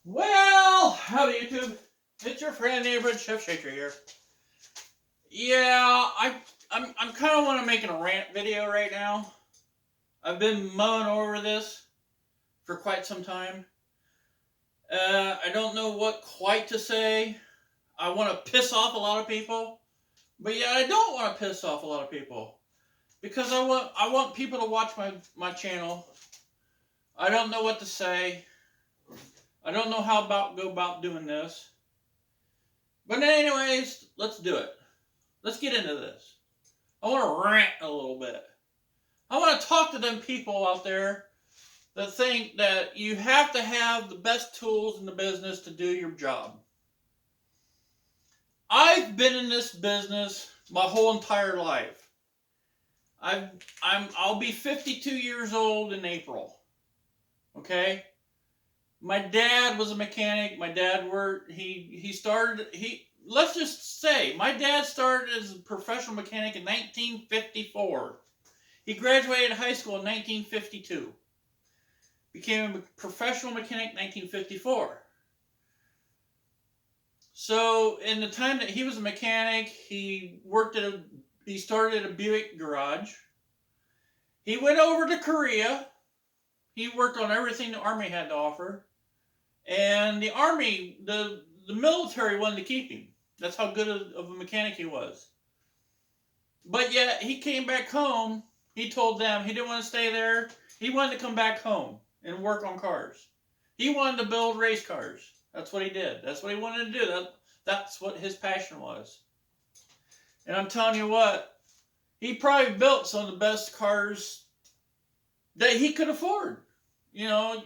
Well, howdy YouTube. It's your friend neighborhood Chef Shaker here. Yeah, I'm kind of want to make a rant video right now. I've been mulling over this for quite some time. I don't know what quite to say. I want to piss off a lot of people, but yeah, I don't want to piss off a lot of people because I want people to watch my channel. I don't know what to say. I don't know how go about doing this. But anyways, let's do it. Let's get into this. I want to rant a little bit. I want to talk to them people out there that think that you have to have the best tools in the business to do your job. I've been in this business my whole entire life. I'll be 52 years old in April. Okay? My dad was a mechanic. My dad let's just say my dad started as a professional mechanic in 1954. He graduated high school in 1952. Became a professional mechanic in 1954. So in the time that he was a mechanic, he started at a Buick garage. He went over to Korea. He worked on everything the Army had to offer. And the Army, the military wanted to keep him. That's how good of a mechanic he was. But yet, he came back home. He told them he didn't want to stay there. He wanted to come back home and work on cars. He wanted to build race cars. That's what he did. That's what he wanted to do. That's what his passion was. And I'm telling you what, he probably built some of the best cars that he could afford. You know,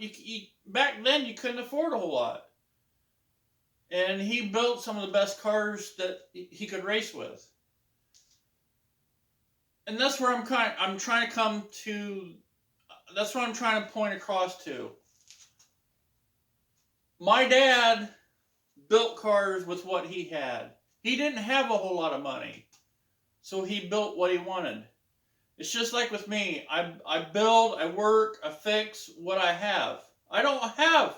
back then you couldn't afford a whole lot. And he built some of the best cars that he could race with. And that's where I'm trying to come to. That's what I'm trying to point across to. My dad built cars with what he had. He didn't have a whole lot of money, so he built what he wanted. It's just like with me. I build, I work, I fix what I have. I don't have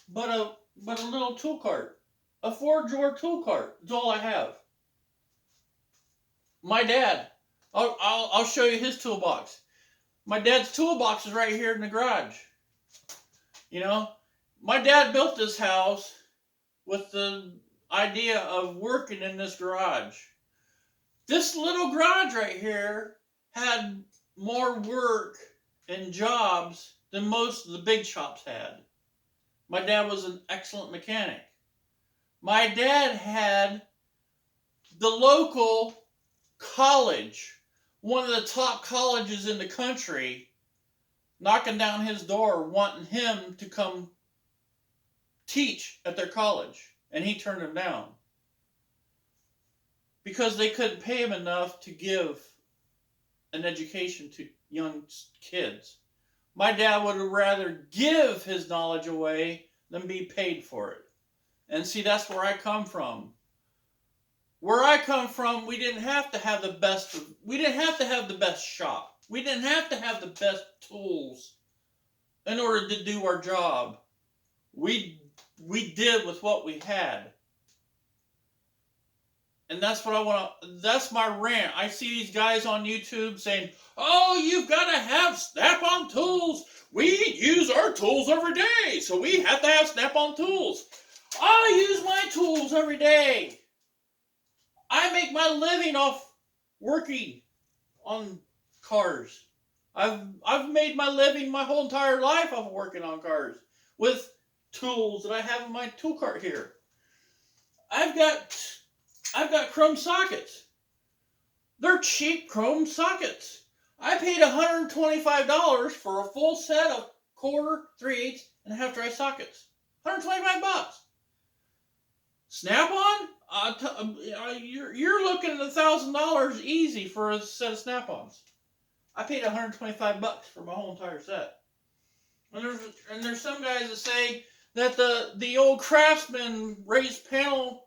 but a little tool cart, a 4-drawer tool cart. That's all I have. My dad, I'll show you his toolbox. My dad's toolbox is right here in the garage. You know, my dad built this house with the idea of working in this garage. This little garage right here had more work and jobs than most of the big shops had. My dad was an excellent mechanic. My dad had the local college, one of the top colleges in the country, knocking down his door wanting him to come teach at their college, and he turned him down because they couldn't pay him enough to give an education to young kids. My dad would rather give his knowledge away than be paid for it. And see, that's where I come from. Where I come from, we didn't have to have the best shop. We didn't have to have the best tools in order to do our job. We did with what we had. And that's that's my rant. I see these guys on YouTube saying, "Oh, you've got to have snap-on tools. We use our tools every day, so we have to have snap-on tools." I use my tools every day. I make my living off working on cars. I've made my living my whole entire life off working on cars with tools that I have in my tool cart here. I've got chrome sockets. They're cheap chrome sockets. I paid $125 for a full set of quarter, 3/8, and half-drive sockets. $125. Snap-on? You're looking at $1,000 easy for a set of Snap-ons. I paid $125 for my whole entire set. And there's some guys that say that the old Craftsman raised panel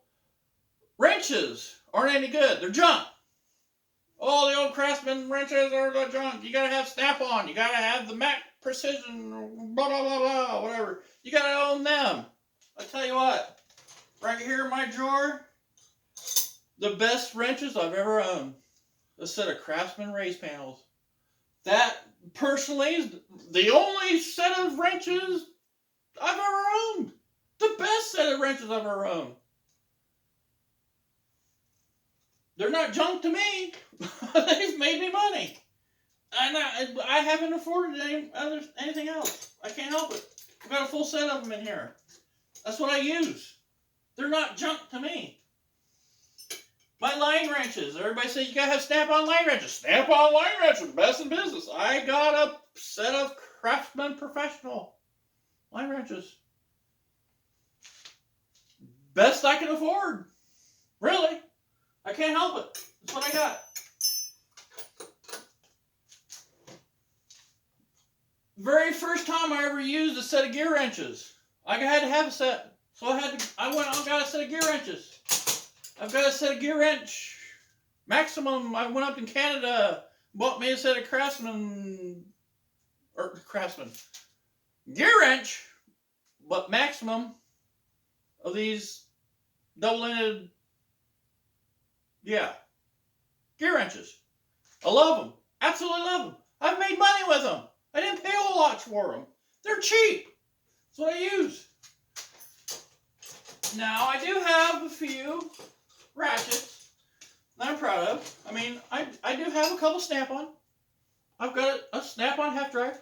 wrenches aren't any good. They're junk. Oh, the old Craftsman wrenches are the junk. You gotta have Snap-on. You gotta have the Mac precision, blah, blah, blah, blah, whatever. You got to own them. I tell you what, right here in my drawer, the best wrenches I've ever owned. A set of Craftsman raise panels. That, personally, is the only set of wrenches I've ever owned. The best set of wrenches I've ever owned. They're not junk to me. They've made me money. And I haven't afforded anything else. I can't help it. I've got a full set of them in here. That's what I use. They're not junk to me. My line wrenches. Everybody says you gotta have snap-on line wrenches. Snap-on line wrenches, best in business. I got a set of Craftsman Professional line wrenches. Best I can afford. Really. I can't help it. That's what I got. Very first time I ever used a set of gear wrenches. I had to have a set. So I went and got a set of gear wrenches. I've got a set of gear wrench. Maximum, I went up in Canada, bought me a set of Craftsman gear wrench, but Maximum of these double-ended, gear wrenches. I love them. Absolutely love them. I've made money with them. I didn't pay a whole lot for them. They're cheap. That's what I use. Now, I do have a few ratchets that I'm proud of. I mean, I do have a couple snap-on. I've got a snap-on half drive.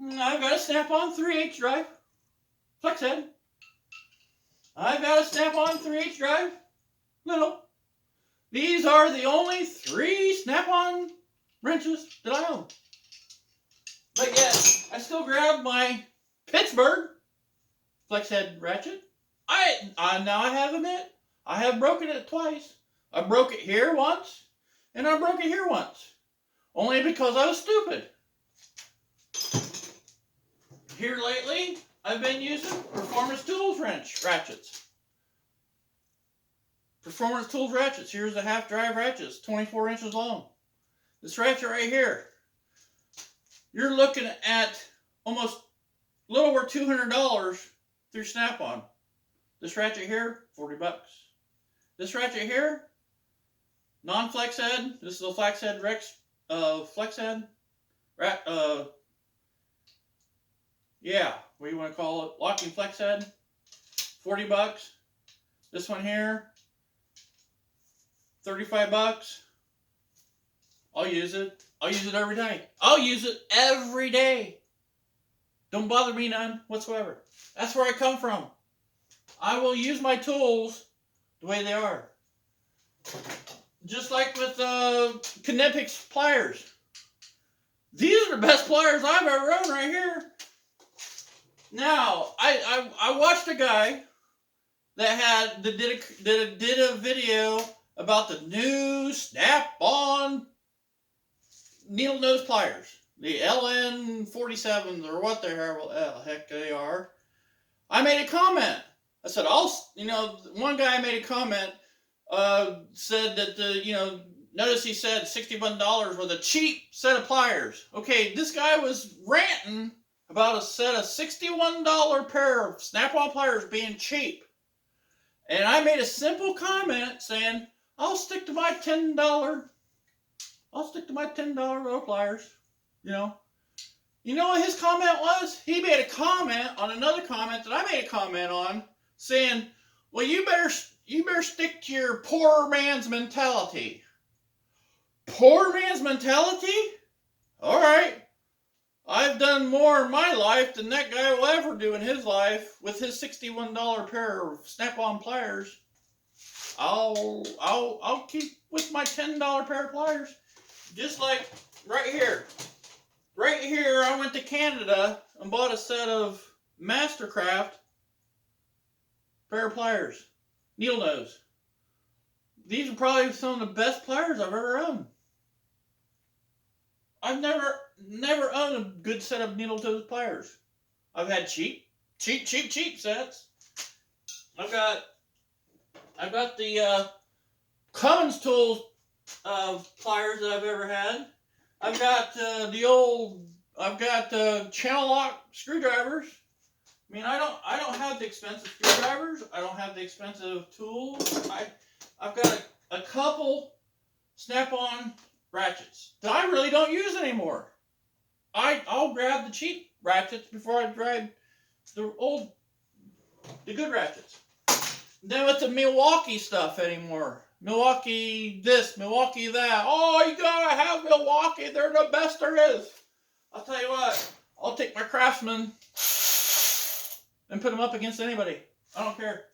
I've got a snap-on 3/8 drive. Flex head. I've got a snap-on 3/8 drive. Little. These are the only 3 snap-on wrenches that I own. But yet, I still grab my Pittsburgh flex head ratchet. Now I have to admit, I have broken it twice. I broke it here once, and I broke it here once. Only because I was stupid. Here lately, I've been using Performance Tools ratchets. Performance Tools ratchets. Here's the half drive ratchets, 24 inches long. This ratchet right here, you're looking at almost a little over $200 through Snap-on. This ratchet here, $40. This ratchet here, non-flex head. This is a flex head flex head. What do you want to call it? Locking flex head, $40. This one here, $35. I'll use it. I'll use it every day. I'll use it every day. Don't bother me none whatsoever. That's where I come from. I will use my tools the way they are. Just like with Kinetics pliers. These are the best pliers I've ever owned right here. Now, I watched a guy that did a video about the new Snap-on needle nose pliers, the LN47s or what the heck they are. I made a comment. I said, one guy made a comment, said that notice he said $61 was a cheap set of pliers. Okay, this guy was ranting about a set of $61 pair of Snap-on pliers being cheap. And I made a simple comment saying, I'll stick to my $10 little pliers. You know what his comment was? He made a comment on another comment that I made a comment on, saying, well, you better stick to your poor man's mentality. Poor man's mentality? All right. I've done more in my life than that guy will ever do in his life with his $61 pair of Snap-on pliers. I'll keep with my $10 pair of pliers. Just like right here. Right here, I went to Canada and bought a set of Mastercraft pair of pliers. Needle nose. These are probably some of the best pliers I've ever owned. I've never owned a good set of needle nose pliers. I've had cheap sets. I've got the Cummins Tools pliers that I've ever had. I've got the old I've got channel lock screwdrivers. I mean, I don't have the expensive screwdrivers. I don't have the expensive tools. I've got a couple snap-on ratchets that I really don't use anymore. I'll grab the cheap ratchets before I grab the good ratchets. Then with the Milwaukee stuff anymore. Milwaukee this, Milwaukee that. Oh, you gotta have Milwaukee. They're the best there is. I'll tell you what. I'll take my Craftsman and put them up against anybody. I don't care.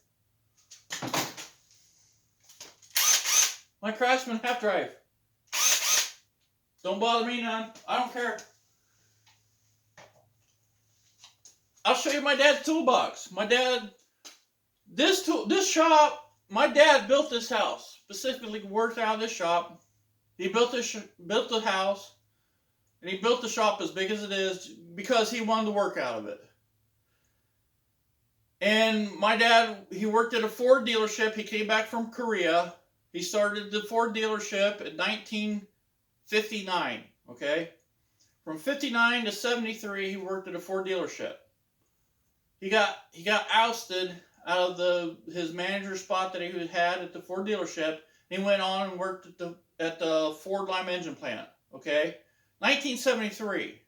My Craftsman half drive. Don't bother me none. I don't care. I'll show you my dad's toolbox. This shop, my dad built this house. Specifically worked out of this shop. He built the house, and he built the shop as big as it is because he wanted to work out of it. And my dad, he worked at a Ford dealership. He came back from Korea. He started the Ford dealership in 1959, okay? From 59 to 73, he worked at a Ford dealership. He got ousted out of his manager spot that he had at the Ford dealership. He went on and worked at the Ford Lime engine plant, okay? 1973.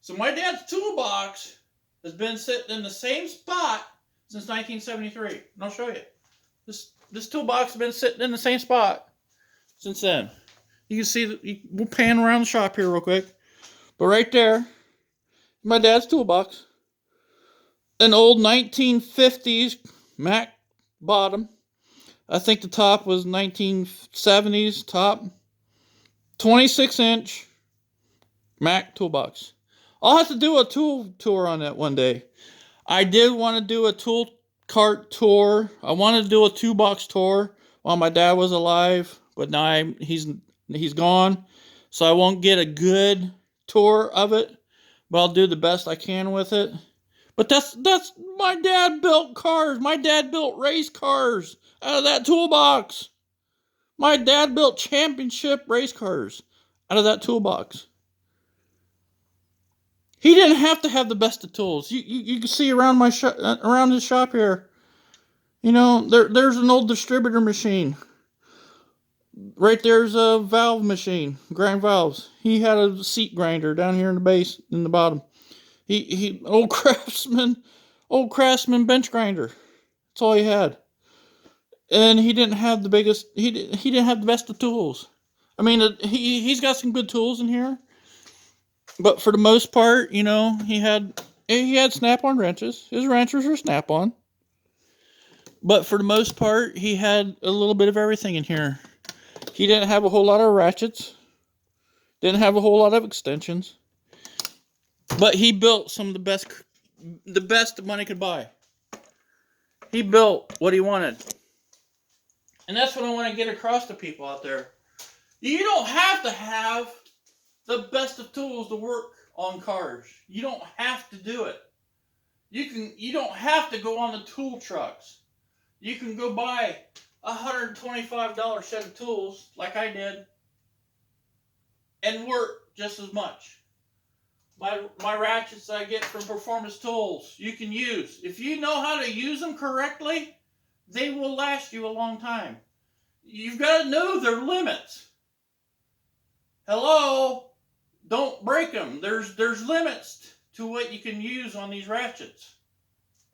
So my dad's toolbox has been sitting in the same spot since 1973. And I'll show you. This toolbox has been sitting in the same spot since then. You can see, we'll pan around the shop here real quick. But right there, my dad's toolbox. An old 1950s Mac bottom. I think the top was 1970s top. 26-inch Mac toolbox. I'll have to do a tool tour on that one day. I did want to do a tool cart tour. I wanted to do a toolbox tour while my dad was alive, but now he's gone, so I won't get a good tour of it. But I'll do the best I can with it. But that's my dad built cars. My dad built race cars out of that toolbox. My dad built championship race cars out of that toolbox. He didn't have to have the best of tools. You can see around around his shop here. You know, there's an old distributor machine. Right there's a valve machine, grind valves. He had a seat grinder down here in the base, in the bottom. He old craftsman bench grinder. That's all he had. And he didn't have the biggest. He didn't have the best of tools. I mean, he's got some good tools in here. But for the most part, you know, he had snap-on wrenches. His wrenches are snap-on. But for the most part, he had a little bit of everything in here. He didn't have a whole lot of ratchets. Didn't have a whole lot of extensions. But he built some of the best money could buy. He built what he wanted. And that's what I want to get across to people out there. You don't have to have the best of tools to work on cars. You don't have to do it. You don't have to go on the tool trucks. You can go buy a $125 set of tools like I did and work just as much. My ratchets I get from Performance Tools, you can use. If you know how to use them correctly, they will last you a long time. You've got to know their limits. Hello? Don't break them. There's limits to what you can use on these ratchets.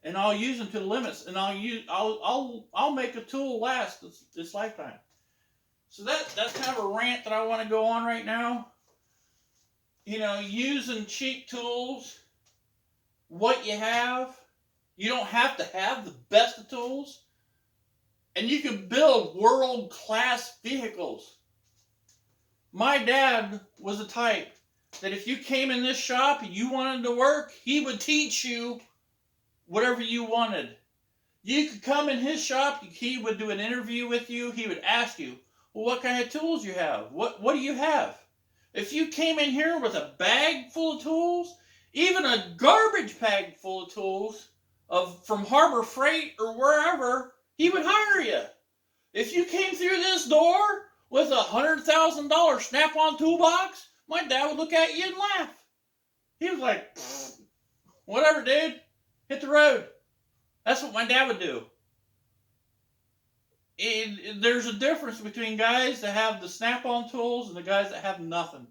And I'll use them to the limits, and I'll make a tool last its lifetime. So that's kind of a rant that I want to go on right now. You know, using cheap tools, what you have. You don't have to have the best of tools. And you can build world-class vehicles. My dad was the type that if you came in this shop and you wanted to work, he would teach you whatever you wanted. You could come in his shop, he would do an interview with you, he would ask you, well, what kind of tools you have? What do you have? If you came in here with a bag full of tools, even a garbage bag full of tools from Harbor Freight or wherever, he would hire you. If you came through this door with a $100,000 snap-on toolbox, my dad would look at you and laugh. He was like, whatever, dude. Hit the road. That's what my dad would do. There's a difference between guys that have the snap-on tools and the guys that have nothing.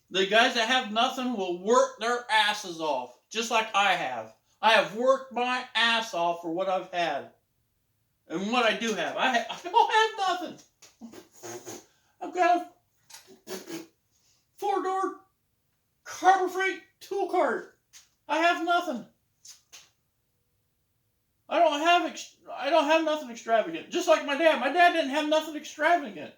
The guys that have nothing will work their asses off, just like I have. I have worked my ass off for what I've had. And what I do have. I don't have nothing. I've got a 4-door Harbor Freight tool cart. I have nothing. I don't have nothing extravagant. Just like my dad. My dad didn't have nothing extravagant.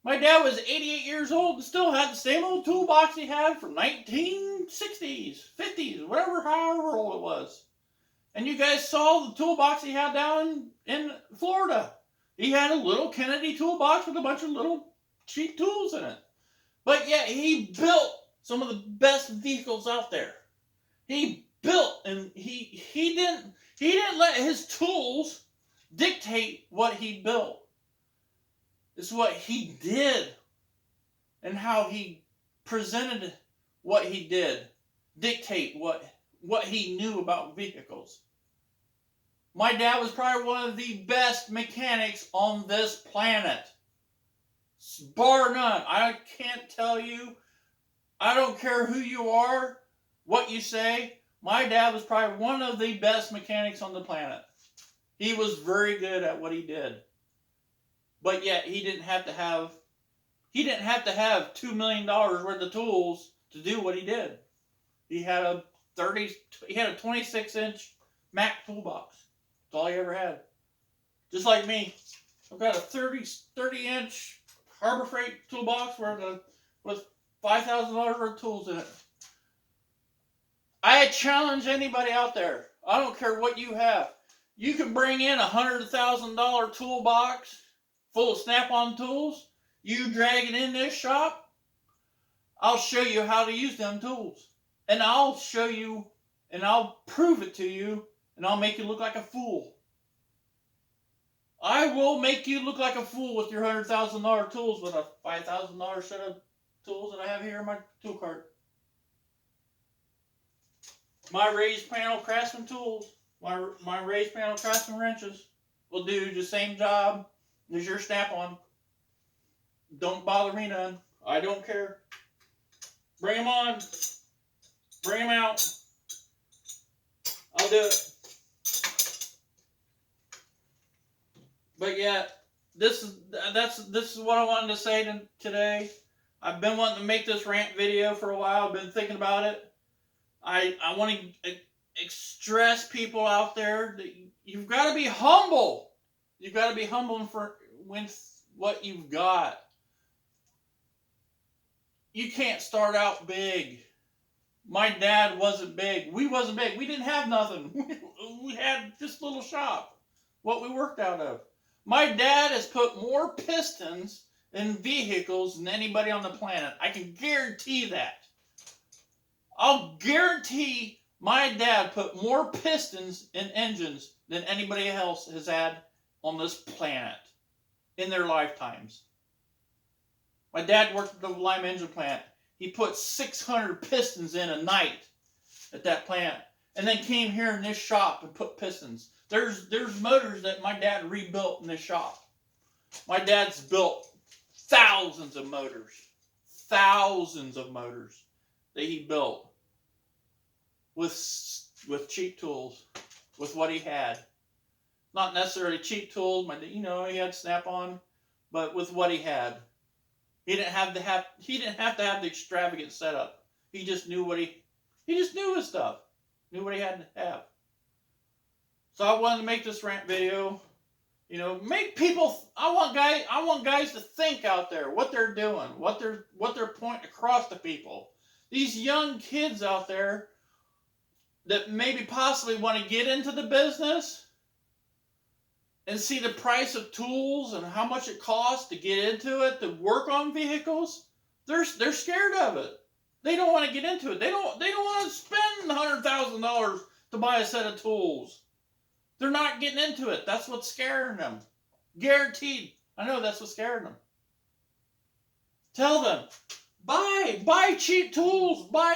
My dad was 88 years old and still had the same old toolbox he had from 1960s, 50s, whatever, however old it was. And you guys saw the toolbox he had down in Florida. He had a little Kennedy toolbox with a bunch of little cheap tools in it. But yet he built some of the best vehicles out there. He built, and he didn't let his tools dictate what he built. It's what he did and how he presented what he did dictate what he knew about vehicles. My dad was probably one of the best mechanics on this planet. Bar none. I can't tell you. I don't care who you are, what you say. My dad was probably one of the best mechanics on the planet. He was very good at what he did. But yet he didn't have to have $2 million worth of tools to do what he did. He had a 26-inch Mac toolbox. That's all he ever had. Just like me. I've got a 30-inch Harbor Freight toolbox with $5,000 worth of tools in it. I challenge anybody out there. I don't care what you have. You can bring in a $100,000 toolbox full of snap-on tools. You drag it in this shop. I'll show you how to use them tools. And I'll show you, and I'll prove it to you, and I'll make you look like a fool. I will make you look like a fool with your $100,000 tools with a $5,000 set of tools that I have here in my tool cart. My raised panel Craftsman tools, my raised panel Craftsman wrenches will do the same job as your snap-on. Don't bother me none. I don't care. Bring them on. Bring them out. I'll do it. But yeah, this is what I wanted to say today. I've been wanting to make this rant video for a while. I've been thinking about it. I want to stress people out there that you've got to be humble. You've got to be humble with what you've got. You can't start out big. My dad wasn't big. We wasn't big. We didn't have nothing. We had this little shop, what we worked out of. My dad has put more pistons in vehicles than anybody on the planet. I can guarantee that. I'll guarantee my dad put more pistons in engines than anybody else has had on this planet in their lifetimes. My dad worked at the Lime engine plant. He put 600 pistons in a night at that plant, and then came here in this shop and put pistons. There's motors that my dad rebuilt in this shop. My dad's built thousands of motors that he built with cheap tools, with what he had. Not necessarily cheap tools, he had snap-on, but with what he had. He didn't have to have the extravagant setup. He just knew he just knew his stuff. Knew what he had to have. So I wanted to make this rant video. Make people. I want guys to think out there what they're doing, what they're pointing across to people. These young kids out there that maybe possibly want to get into the business and see the price of tools and how much it costs to get into it, to work on vehicles. They're scared of it. They don't want to get into it. They don't want to spend $100,000 to buy a set of tools. They're not getting into it. That's what's scaring them. Guaranteed. I know that's what's scaring them. Tell them, Buy cheap tools. Buy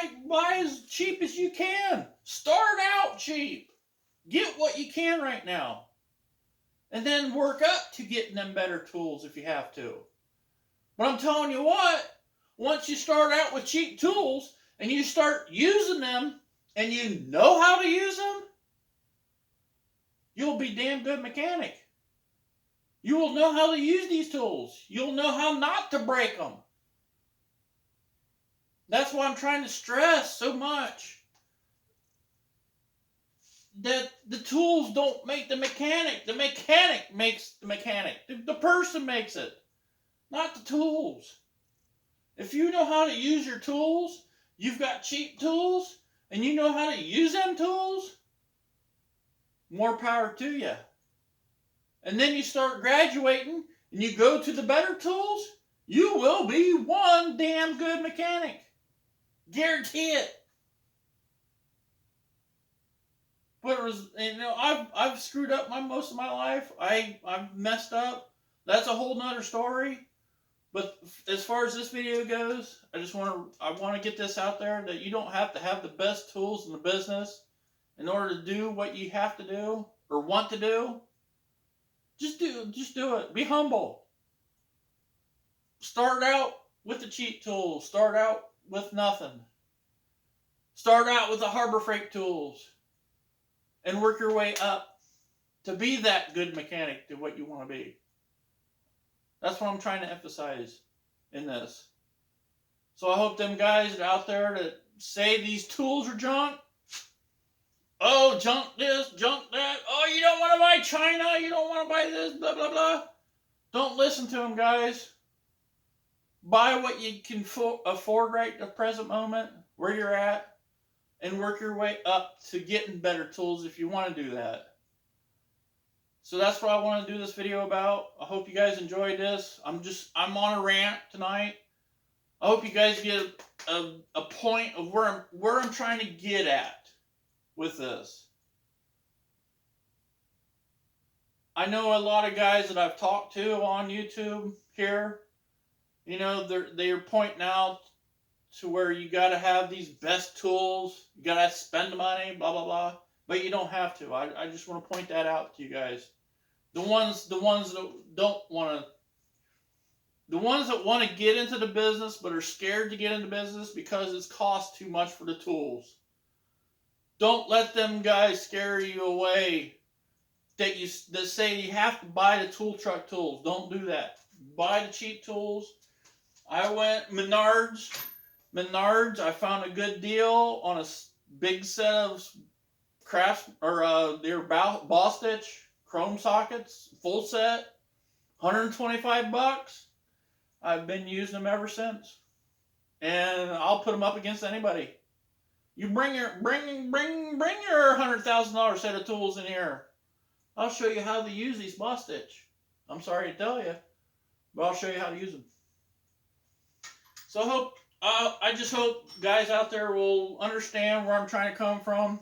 as cheap as you can. Start out cheap. Get what you can right now. And then work up to getting them better tools if you have to. But I'm telling you what, once you start out with cheap tools and you start using them and you know how to use them, you'll be a damn good mechanic. You will know how to use these tools. You'll know how not to break them. That's why I'm trying to stress so much. That the tools don't make the mechanic. The mechanic makes the mechanic. The person makes it, not the tools. If you know how to use your tools, you've got cheap tools, and you know how to use them tools, more power to you. And then you start graduating, and you go to the better tools, you will be one damn good mechanic. Guarantee it. But it was, I've screwed up most of my life. I've messed up. That's a whole nother story. But as far as this video goes, I want to get this out there that you don't have to have the best tools in the business in order to do what you have to do or want to do. Just do it. Be humble. Start out with the cheap tools. Start out with nothing. Start out with the Harbor Freight tools. And work your way up to be that good mechanic to what you want to be. That's what I'm trying to emphasize in this. So I hope them guys that are out there that say these tools are junk. Oh, junk this, junk that. Oh, you don't want to buy China. You don't want to buy this, blah, blah, blah. Don't listen to them, guys. Buy what you can afford right at the present moment, where you're at. And work your way up to getting better tools if you want to do that. So that's what I want to do this video about. I hope you guys enjoyed this. I'm on a rant tonight. I hope you guys get a point of where I'm trying to get at with this. I know a lot of guys that I've talked to on YouTube here, they're pointing out to where you got to have these best tools, you got to spend the money, blah, blah, blah. But you don't have to. I just want to point that out to you guys. The ones that don't want to, the ones that want to get into the business but are scared to get into business because it's cost too much for the tools. Don't let them guys scare you away that say you have to buy the tool truck tools. Don't do that. Buy the cheap tools. I went Menards, I found a good deal on a big set of their boss stitch chrome sockets, full set, $125. I've been using them ever since, and I'll put them up against anybody. You bring your $100,000 set of tools in here. I'll show you how to use these boss stitch. I'm sorry to tell you, but I'll show you how to use them. So I just hope guys out there will understand where I'm trying to come from.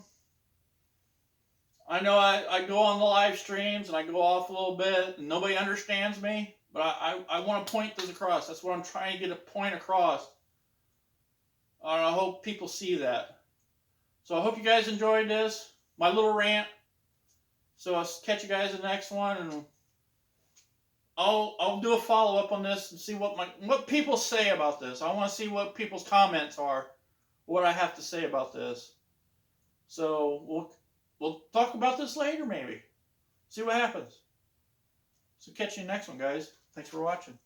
I know I go on the live streams and I go off a little bit and nobody understands me, but I want to point this across. That's what I'm trying to get a point across. And I hope people see that. So I hope you guys enjoyed this, my little rant. So I'll catch you guys in the next one, and I'll do a follow-up on this and see what people say about this. I want to see what people's comments are, what I have to say about this. So we'll talk about this later, maybe. See what happens. So catch you in the next one, guys. Thanks for watching.